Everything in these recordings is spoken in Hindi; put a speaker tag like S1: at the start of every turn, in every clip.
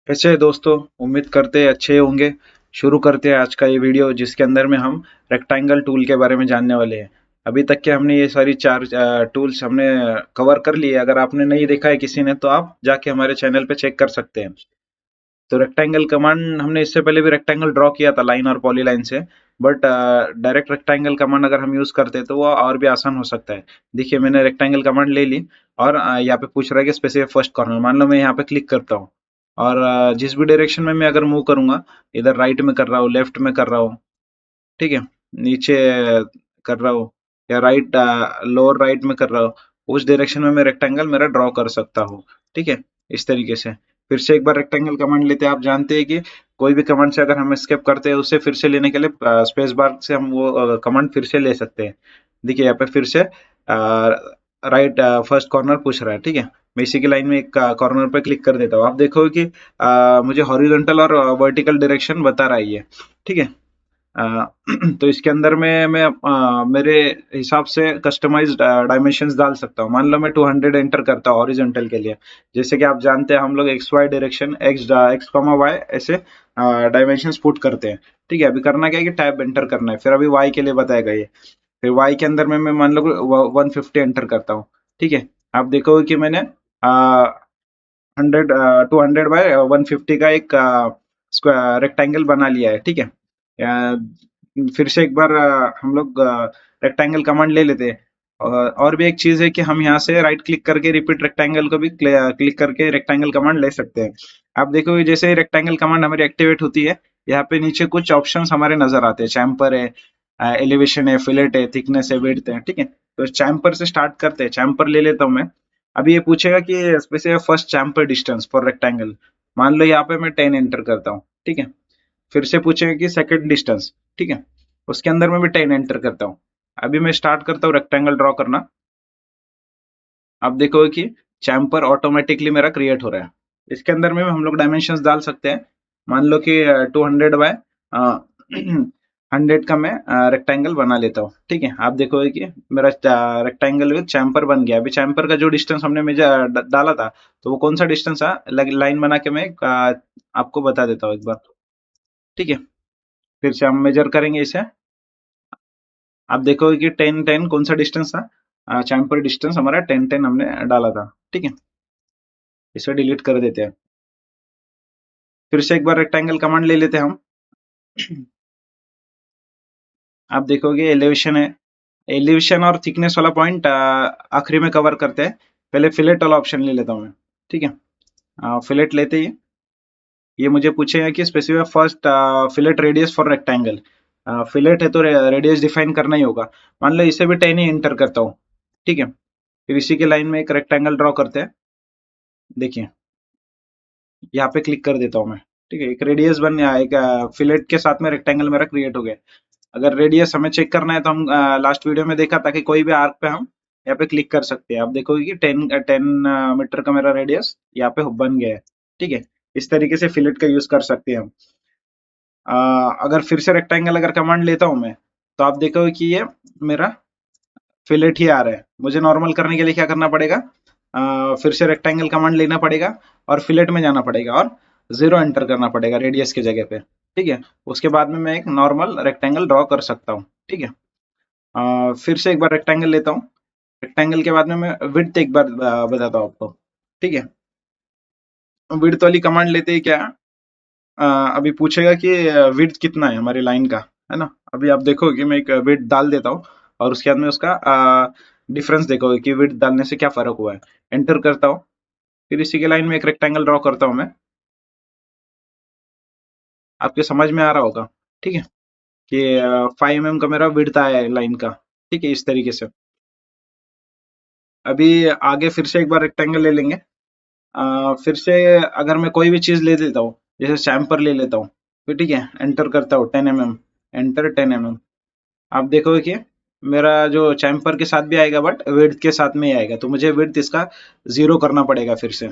S1: कैसे हैं दोस्तों। उम्मीद करते हैं अच्छे होंगे। शुरू करते हैं आज का ये वीडियो जिसके अंदर में हम रेक्टेंगल टूल के बारे में जानने वाले हैं। अभी तक के हमने ये सारी चार टूल्स हमने कवर कर लिए। अगर आपने नहीं देखा है किसी ने तो आप जाके हमारे चैनल पे चेक कर सकते हैं। तो रेक्टेंगल कमांड हमने इससे पहले भी रेक्टेंगल ड्रॉ किया था लाइन और पॉलीलाइन से। बट डायरेक्ट रेक्टेंगल कमांड अगर हम यूज करते हैं तो वो और भी आसान हो सकता है। देखिए मैंने रेक्टेंगल कमांड ले ली और यहाँ पे पूछ रहा है कि स्पेसिफाई फर्स्ट कॉर्नर। मान लो मैं यहाँ पे क्लिक करता हूँ और जिस भी डायरेक्शन में मैं अगर मूव करूंगा, इधर राइट में कर रहा हूँ, लेफ्ट में कर रहा हूँ, ठीक है, नीचे कर रहा हूँ या राइट लोअर राइट में कर रहा हूँ, उस डायरेक्शन में मैं रेक्टेंगल मेरा ड्रॉ कर सकता हूँ। ठीक है, इस तरीके से। फिर से एक बार रेक्टेंगल कमांड लेते हैं। आप जानते हैं कि कोई भी कमांड से अगर हम एस्केप करते हैं उसे फिर से लेने के लिए स्पेस बार से हम वो कमांड फिर से ले सकते हैं। देखिए यहाँ पे फिर से राइट फर्स्ट कॉर्नर पूछ रहा है। ठीक है, मैं इसी की लाइन में एक कॉर्नर पे क्लिक कर देता हूँ। आप देखोगे कि मुझे हॉरिजॉन्टल और वर्टिकल डायरेक्शन बता रहा है ये। ठीक है, अ, तो इसके अंदर में मैं मेरे हिसाब से कस्टमाइज डायमेंशंस डाल सकता हूँ। मान लो मैं 200 एंटर करता हूँ हॉरिजॉन्टल के लिए। जैसे कि आप जानते हैं हम लोग X Y direction X comma Y ऐसे डायमेंशंस पुट करते हैं। ठीक है, अभी करना क्या है कि टैब एंटर करना है। फिर अभी वाई के लिए बताएगा ये। फिर वाई के अंदर में मैं मान लो 150 एंटर करता हूँ। ठीक है, आप देखोगे कि मैंने 200 बाय 150 का एक रेक्टेंगल बना लिया है। ठीक है, फिर से एक बार हम लोग रेक्टेंगल कमांड ले लेते हैं। और भी एक चीज है कि हम यहाँ से राइट क्लिक करके रिपीट रेक्टेंगल को भी क्लिक करके रेक्टेंगल कमांड ले सकते हैं। आप देखोगे जैसे ही रेक्टेंगल कमांड हमारी एक्टिवेट होती है, यहाँ पे नीचे कुछ ऑप्शंस हमारे नजर आते हैं। चैम्पर है, एलिवेशन है, फिलेट है, थिकनेस है, विड्थ है। ठीक है, तो चैम्पर से स्टार्ट करते हैं। चैम्पर ले लेता हूँ मैं। अभी ये पूछेगा कि specify first chamfer distance for rectangle. मान लो यहाँ पे मैं 10 एंटर करता हूँ। ठीक है, फिर से पूछेगा कि सेकंड डिस्टेंस। ठीक है, उसके अंदर में भी 10 एंटर करता हूँ। अभी मैं स्टार्ट करता हूँ रेक्टेंगल ड्रॉ करना। आप देखोगे कि चैम्पर ऑटोमेटिकली मेरा क्रिएट हो रहा है। इसके अंदर में हम लोग डायमेंशंस डाल सकते हैं। मान लो कि 200 बाय 100 का मैं रेक्टेंगल बना लेता हूँ। ठीक है, आप देखोगे कि मेरा रेक्टेंगल विद चैम्पर बन गया। अभी चैम्पर का जो डिस्टेंस हमने डाला था, तो वो कौन सा डिस्टेंस था, लाइन बना के मैं आपको बता देता हूँ एक बार। ठीक है, फिर से हम मेजर करेंगे इसे। आप देखोगे कि 10 10 कौन सा डिस्टेंस था, चैम्पर डिस्टेंस हमारा 10 10 हमने डाला था। ठीक है, इसे डिलीट कर देते हैं। फिर से एक बार रेक्टेंगल कमांड ले लेते हैं हम। आप देखोगे एलिवेशन है। एलिवेशन और थिकनेस वाला पॉइंट आखिरी में कवर करते हैं। पहले फिलेट वाला ऑप्शन ले लेता हूँ मैं। ठीक है, फिलेट लेते ही ये मुझे पूछेगा कि specify first fillet radius for rectangle. Fillet है तो रेडियस डिफाइन करना ही होगा। मान लो इसे भी 10 ही एंटर करता हूँ। ठीक है, फिर इसी के लाइन में एक रेक्टेंगल ड्रॉ करते हैं। देखिए यहाँ पे क्लिक कर देता हूँ मैं। ठीक है, एक रेडियस बन गया, एक फिलेट के साथ में रेक्टेंगल मेरा क्रिएट हो गया। अगर रेडियस हमें चेक करना है तो हम लास्ट वीडियो में देखा था कि कोई भी आर्क पे हम यहाँ पे क्लिक कर सकते हैं। आप देखोगे कि 10 मीटर का मेरा रेडियस यहाँ पे बन गया है। ठीक है, इस तरीके से फिलेट का यूज कर सकते हैं हम। अगर फिर से रेक्टेंगल अगर कमांड लेता हूँ मैं, तो आप देखोगे कि ये मेरा फिलेट ही आ रहा है। मुझे नॉर्मल करने के लिए क्या करना पड़ेगा, फिर से रेक्टेंगल कमांड लेना पड़ेगा और फिलेट में जाना पड़ेगा और 0 एंटर करना पड़ेगा रेडियस की जगह पे। ठीक है, उसके बाद में मैं एक नॉर्मल रेक्टेंगल ड्रॉ कर सकता हूँ। ठीक है, फिर से एक बार रेक्टेंगल लेता हूँ। रेक्टेंगल के बाद में मैं विड्थ एक बार बताता हूँ आपको। ठीक है, विड्थ वाली कमांड लेते ही क्या, अभी पूछेगा कि विड्थ कितना है हमारी लाइन का, है ना। अभी आप देखोगे कि मैं एक विड्थ डाल देता हूँ और उसके बाद में उसका डिफरेंस देखोगे कि विड्थ डालने से क्या फर्क हुआ है। एंटर करता हूँ, फिर इसी के लाइन में एक रेक्टेंगल ड्रॉ करता हूँ मैं। आपके समझ में आ रहा होगा। ठीक है, कि 5 mm का मेरा विड्थ आया है लाइन का। ठीक है, इस तरीके से। अभी आगे फिर से एक बार रेक्टेंगल ले लेंगे। फिर से अगर मैं कोई भी चीज ले लेता हूँ, जैसे चैम्पर ले लेता हूँ, फिर ठीक है एंटर करता हूँ 10 mm। Enter 10 mm। आप देखोगे कि मेरा जो चैम्पर के साथ भी आएगा बट विड्थ के साथ में ही आएगा, तो मुझे विड्थ इसका 0 करना पड़ेगा फिर से।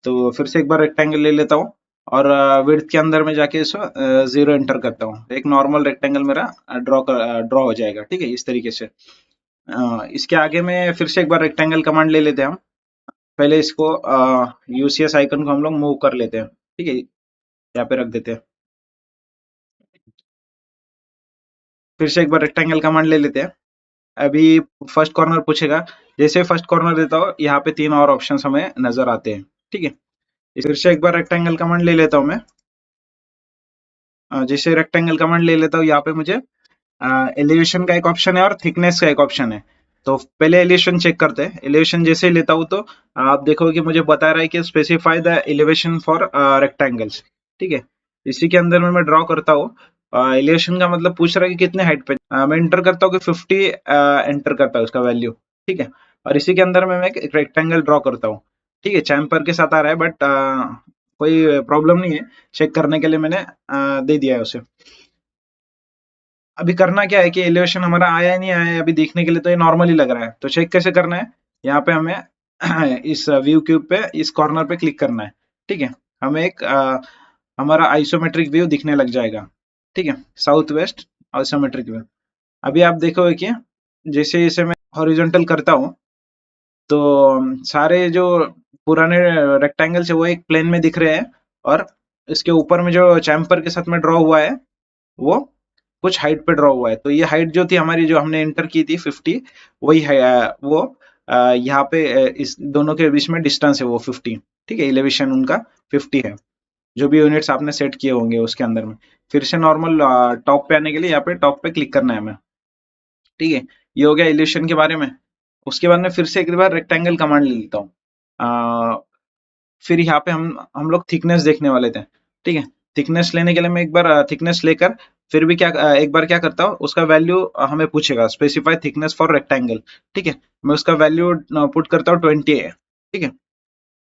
S1: तो फिर से एक बार रेक्टेंगल ले लेता हूँ और विड्थ के अंदर में जाके इसको 0 एंटर करता हूँ। एक नॉर्मल रेक्टेंगल मेरा ड्रॉ हो जाएगा। ठीक है, इस तरीके से। इसके आगे में फिर से एक बार रेक्टेंगल कमांड ले लेते हैं हम। पहले इसको यूसीएस आइकन को हम लोग मूव कर लेते हैं। ठीक है, यहाँ पे रख देते हैं। फिर से एक बार रेक्टेंगल कमांड ले लेते हैं। अभी फर्स्ट कॉर्नर पूछेगा, जैसे फर्स्ट कॉर्नर देता हो यहाँ पे 3 और ऑप्शंस हमें नजर आते हैं। ठीक है, फिर से एक बार रेक्टेंगल कमांड ले लेता हूँ मैं। जैसे रेक्टेंगल कमांड ले लेता हूँ, यहाँ पे मुझे एलिवेशन का एक ऑप्शन है और थिकनेस का एक ऑप्शन है। तो पहले एलिवेशन चेक करते हैं। एलिवेशन जैसे ही लेता हूँ तो आप देखोगे कि मुझे बता रहा है कि specify the elevation for rectangles. ठीक है, इसी के अंदर में मैं ड्रॉ करता हूँ। एलिवेशन का मतलब पूछ रहा है कि कितने हाइट पे। मैं इंटर करता हूँ कि 50 एंटर करता है उसका वैल्यू। ठीक है, और इसी के अंदर में मैं एक रेक्टेंगल ड्रॉ करता हूँ। ठीक है, चैम्पर के साथ आ रहा है, बट कोई प्रॉब्लम नहीं है। चेक करने के लिए मैंने दे दिया है उसे। अभी करना क्या है कि एलिवेशन हमारा आया है नहीं आया है, अभी देखने के लिए तो ये नॉर्मल ही लग रहा है। तो चेक कैसे करना है, यहाँ पे हमें इस व्यू क्यूब पे इस कॉर्नर पे क्लिक करना है। ठीक है, हमें एक हमारा आइसोमेट्रिक व्यू दिखने लग जाएगा। ठीक है, साउथ वेस्ट आइसोमेट्रिक व्यू। अभी आप देखोगे कि जैसे इसे मैं हॉरिजॉन्टल करता हूँ तो सारे जो पुराने रेक्टेंगल्स है वो एक प्लेन में दिख रहे हैं, और इसके ऊपर में जो चैम्पर के साथ में ड्रॉ हुआ है वो कुछ हाइट पे ड्रॉ हुआ है। तो ये हाइट जो थी हमारी, जो हमने एंटर की थी 50, वही है। वो यहाँ पे इस दोनों के बीच में डिस्टेंस है वो 50। ठीक है, एलिवेशन उनका 50 है, जो भी यूनिट्स आपने सेट किए होंगे उसके अंदर में। फिर से नॉर्मल टॉप पे आने के लिए यहाँ पे टॉप पे क्लिक करना है हमें। ठीक है, ये हो गया एलिवेशन के बारे में। उसके बाद में फिर से एक बार रेक्टेंगल कमांड ले लेता हूँ। फिर यहाँ पे हम लोग थिकनेस देखने वाले थे। ठीक है, थिकनेस लेने के लिए मैं एक बार थिकनेस लेकर फिर भी एक बार क्या करता हूँ, उसका वैल्यू हमें पूछेगा स्पेसिफाई थिकनेस फॉर रेक्टेंगल। ठीक है, मैं उसका वैल्यू पुट करता हूँ 20 है। ठीक है,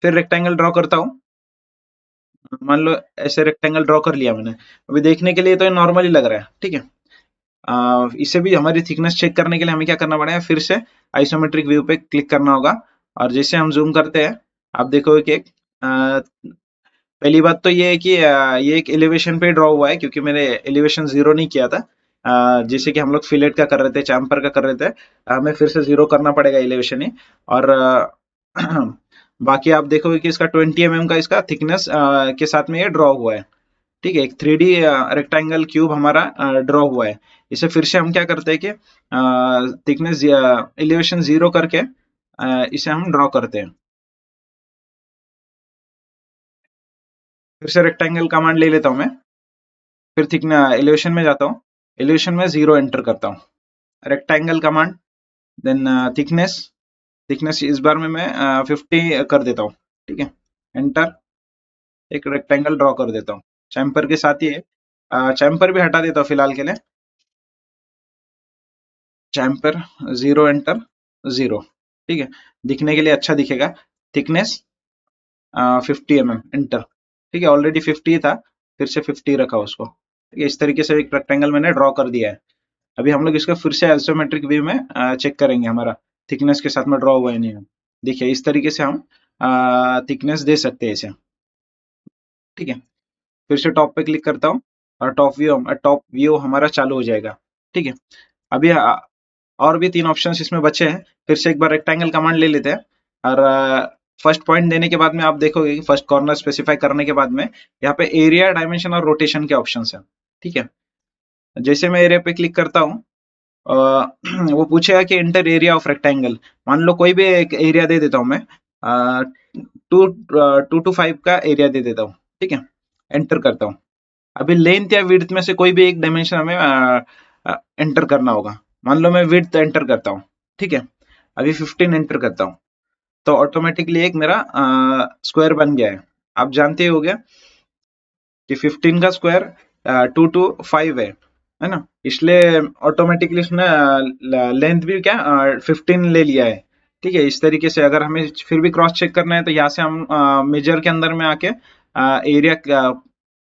S1: फिर रेक्टेंगल ड्रॉ करता हूँ। मान लो ऐसे रेक्टेंगल ड्रॉ कर लिया मैंने। अभी देखने के लिए तो ये नॉर्मल ही लग रहा है। ठीक है, इसे भी हमारी थिकनेस चेक करने के लिए हमें क्या करना पड़ेगा, फिर से आइसोमेट्रिक व्यू पे क्लिक करना होगा। और जैसे हम जूम करते हैं, आप देखोगे कि पहली बात तो ये है कि ये एक एलिवेशन पे ड्रॉ हुआ है, क्योंकि मैंने एलिवेशन जीरो नहीं किया था। जैसे कि हम लोग फिलेट का कर रहे थे, चैम्पर का कर रहे थे, हमें फिर से जीरो करना पड़ेगा एलिवेशन ही। और बाकी आप देखोगे कि इसका 20 mm का इसका थिकनेस के साथ में ये ड्रॉ हुआ है। ठीक है, एक 3D रेक्टेंगल क्यूब हमारा ड्रॉ हुआ है। इसे फिर से हम क्या करते हैं कि थिकनेस एलिवेशन जीरो करके इसे हम ड्रॉ करते हैं। फिर से रेक्टेंगल कमांड ले लेता हूँ मैं। फिर थिकनेस एलिवेशन में जाता हूँ, एलिवेशन में जीरो एंटर करता हूँ। Rectangle command, then thickness. Thickness इस बार में मैं 50 कर देता हूँ। ठीक है, एंटर। एक रेक्टेंगल ड्रॉ कर देता हूँ चैम्पर के साथ ही। चैम्पर भी हटा देता हूँ फिलहाल के लिए। चैम्पर जीरो एंटर, जीरो। ठीक है, दिखने के लिए अच्छा दिखेगा। Thickness 50 mm enter. ठीक है, ऑलरेडी 50 था, फिर से 50 रखा उसको। ठीक है, इस तरीके से एक रेक्टेंगल मैंने ड्रॉ कर दिया है। अभी हम लोग इसका फिर से आइसोमेट्रिक व्यू में चेक करेंगे हमारा थिकनेस के साथ में ड्रॉ हुआ है नहीं है। देखिए, इस तरीके से हम थिकनेस दे सकते हैं इसे। ठीक है, फिर से टॉप पे क्लिक करता हूँ और टॉप व्यू हमारा चालू हो जाएगा। ठीक है, अभी और भी 3 ऑप्शंस इसमें बचे हैं। फिर से एक बार रेक्टेंगल कमांड ले लेते हैं, और फर्स्ट पॉइंट देने के बाद में आप देखोगे कि फर्स्ट कॉर्नर स्पेसिफाई करने के बाद में यहाँ पे एरिया, डायमेंशन और रोटेशन के ऑप्शंस हैं। ठीक है, जैसे मैं एरिया पे क्लिक करता हूँ, अ, वो पूछेगा कि इंटर एरिया ऑफ रेक्टेंगल। मान लो कोई भी एक एरिया दे देता हूँ मैं, 2 to 5 का एरिया दे देता हूँ। ठीक है, एंटर करता हूँ। अभी लेंथ या विड्थ में से कोई भी एक डायमेंशन हमें एंटर करना होगा। मान लो मैं विड्थ एंटर करता हूँ। ठीक है, अभी 15 एंटर करता हूँ, तो ऑटोमेटिकली एक मेरा स्क्वायर बन गया है। आप जानते ही होंगे कि 15 का स्क्वायर 2 to 5 है ना। इसलिए ऑटोमेटिकली उसने लेंथ भी क्या 15 ले लिया है। ठीक है, इस तरीके से अगर हमें फिर भी क्रॉस चेक करना है तो यहाँ से हम मेजर के अंदर में आके एरिया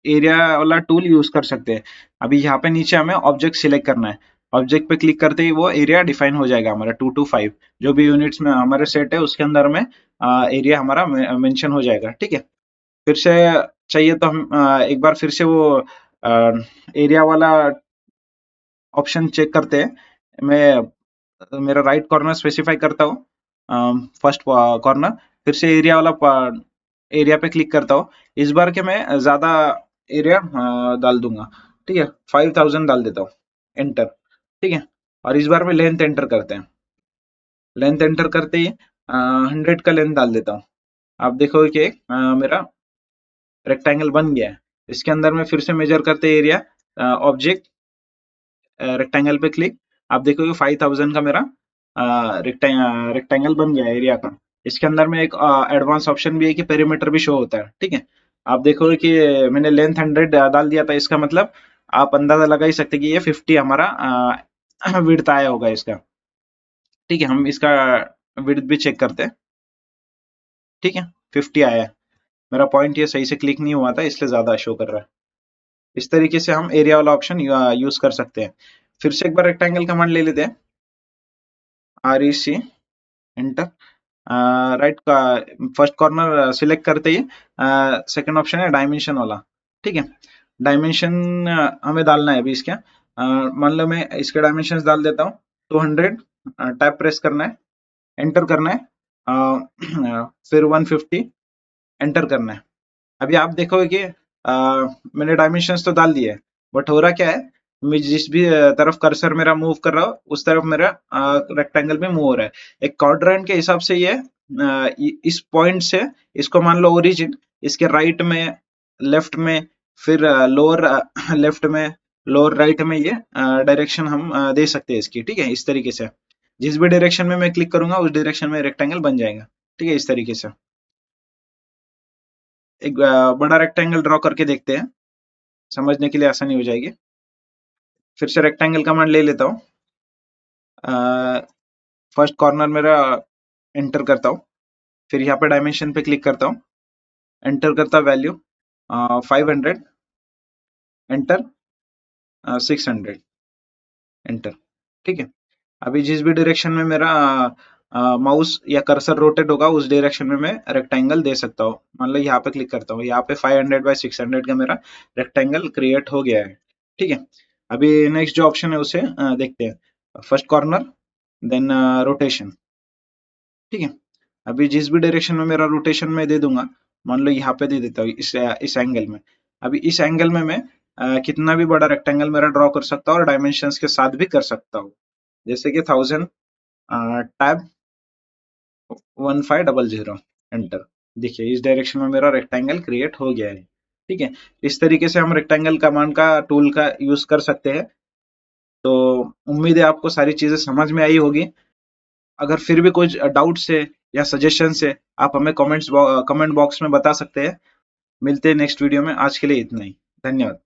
S1: एरिया वाला टूल यूज कर सकते हैं। अभी यहाँ पे नीचे हमें ऑब्जेक्ट सिलेक्ट करना है। ऑब्जेक्ट पे क्लिक करते ही वो एरिया डिफाइन हो जाएगा हमारा 2 to 5, जो भी यूनिट्स में हमारे सेट है उसके अंदर में एरिया हमारा मेंशन हो जाएगा। ठीक है, फिर से चाहिए तो हम एक बार फिर से वो एरिया वाला ऑप्शन चेक करते हैं। मैं मेरा राइट कॉर्नर स्पेसिफाई करता हूँ, फर्स्ट कॉर्नर। फिर से एरिया वाला एरिया पे क्लिक करता हूँ। इस बार के मैं ज्यादा एरिया डाल दूंगा, ठीक है, 5000 डाल देता हूँ, एंटर, ठीक है। और इस बार में लेंथ एंटर करते हैं, लेंथ एंटर करते ही 100 का लेंथ डाल देता हूँ। आप देखोगे कि मेरा रेक्टेंगल बन गया है। इसके अंदर में फिर से मेजर करते एरिया, ऑब्जेक्ट, रेक्टेंगल पे क्लिक, आप देखोगे 5000 का मेरा रेक्टेंगल बन गया एरिया का। इसके अंदर में एक एडवांस ऑप्शन भी है कि पेरीमीटर भी शो होता है, ठीक है। आप देखोगे कि मैंने लेंथ 100 डाल दिया था, इसका मतलब आप अंदाजा लगा ही सकते कि ये 50 हमारा विड्थ आया होगा इसका, ठीक है। हम इसका विड्थ भी चेक करते हैं, ठीक है, 50 आया है। मेरा पॉइंट ये सही से क्लिक नहीं हुआ था इसलिए ज्यादा शो कर रहा है। इस तरीके से हम एरिया वाला ऑप्शन यूज कर सकते हैं। फिर से एक बार रेक्टेंगल कमांड ले लेते हैं, REC, एंटर। राइट का फर्स्ट कॉर्नर सिलेक्ट करते ही सेकंड ऑप्शन है डायमेंशन वाला, ठीक है। डायमेंशन हमें डालना है अभी इसके, मान लो मैं इसके डायमेंशन डाल देता हूँ 200, टैब प्रेस करना है, एंटर करना है, फिर 150, एंटर करना है। अभी आप देखोगे कि मैंने डायमेंशंस तो डाल दिए, बट हो रहा क्या है, मैं जिस भी तरफ कर्सर मेरा मूव कर रहा हूँ उस तरफ मेरा रेक्टेंगल में मूव हो रहा है। एक क्वाड्रेंट के हिसाब से ये इस पॉइंट से, इसको मान लो ओरिजिन, इसके राइट में, लेफ्ट में, फिर लोअर लेफ्ट में, लोअर राइट में, ये डायरेक्शन हम दे सकते हैं इसकी, ठीक है। इस तरीके से जिस भी डायरेक्शन में मैं क्लिक करूंगा उस डायरेक्शन में रेक्टेंगल बन जाएगा, ठीक है। इस तरीके से एक बड़ा रेक्टेंगल ड्रॉ करके देखते हैं, समझने के लिए आसानी हो जाएगी। फिर से रेक्टेंगल कमांड ले लेता हूँ, फर्स्ट कॉर्नर मेरा एंटर करता हूँ, फिर यहाँ पे डायमेंशन पे क्लिक करता हूँ, एंटर करता वैल्यू 500, एंटर 600, एंटर, ठीक है। अभी जिस भी डायरेक्शन में मेरा माउस या कर्सर रोटेट होगा उस डायरेक्शन में मैं रेक्टेंगल दे सकता हूँ। मान लो यहाँ पे क्लिक करता हूँ, यहाँ पे 500 बाय 600 का मेरा रेक्टेंगल क्रिएट हो गया है, ठीक है। अभी नेक्स्ट जो ऑप्शन है उसे देखते हैं, फर्स्ट कॉर्नर, देन रोटेशन, ठीक है। अभी जिस भी डायरेक्शन में मेरा रोटेशन में दे दूंगा, मान लो यहाँ पे दे देता हूँ इस एंगल में। अभी इस एंगल में मैं कितना भी बड़ा रेक्टेंगल मेरा ड्रॉ कर सकता हूँ और डायमेंशंस के साथ भी कर सकता हूँ, जैसे कि 1000, टैब 1500, एंटर। देखिए इस डायरेक्शन में मेरा रेक्टेंगल क्रिएट हो गया है, ठीक है। इस तरीके से हम रेक्टेंगल कमांड का टूल का यूज कर सकते हैं। तो उम्मीद है आपको सारी चीजें समझ में आई होगी। अगर फिर भी कुछ डाउट्स है या सजेशन है, आप हमें कमेंट बॉक्स में बता सकते हैं। मिलते हैं नेक्स्ट वीडियो में, आज के लिए इतना ही, धन्यवाद।